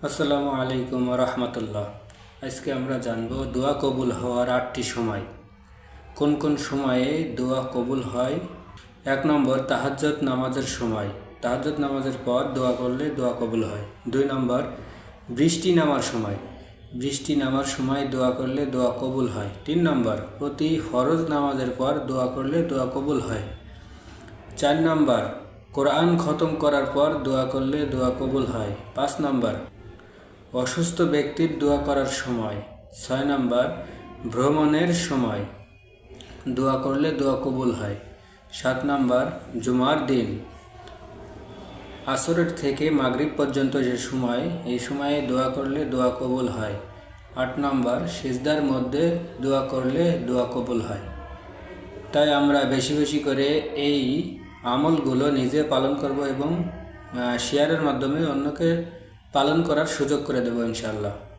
আসসালামু আলাইকুম রহমতুল্লাহ। আজকে আমরা জানব দোয়া কবুল হওয়ার 8টি সময়। কোন কোন সময়ে দোয়া কবুল হয়? 1 নম্বর, তাহাজ্জুদ নামাজের সময়। তাহাজ্জুদ নামাজের পর দোয়া করলে দোয়া কবুল হয়। 2 নম্বর, বৃষ্টি নামার সময়। বৃষ্টি নামার সময় দোয়া করলে দোয়া কবুল হয়। 3 নম্বর, প্রতি ফরজ নামাজের পর দোয়া করলে দোয়া কবুল হয়। 4 নম্বর, কোরআন খতম করার পর দোয়া করলে দোয়া কবুল হয়। 5 নম্বর, অসুস্থ ব্যক্তির দোয়া করার সময়। 6 নম্বর, ভ্রমণের সময় দোয়া করলে দোয়া কবুল হয়। 7 নম্বর, জুমার দিন আসরের থেকে মাগরিব পর্যন্ত যে সময়, এই সময়ে দোয়া করলে দোয়া কবুল হয়। 8 নম্বর, সিজদার মধ্যে দোয়া করলে দোয়া কবুল হয়। তাই আমরা বেশি বেশি করে এই আমলগুলো নিজে পালন করব এবং শেয়ারের মাধ্যমে অন্যকে পালন করার সুযোগ করে দেব ইনশাআল্লাহ।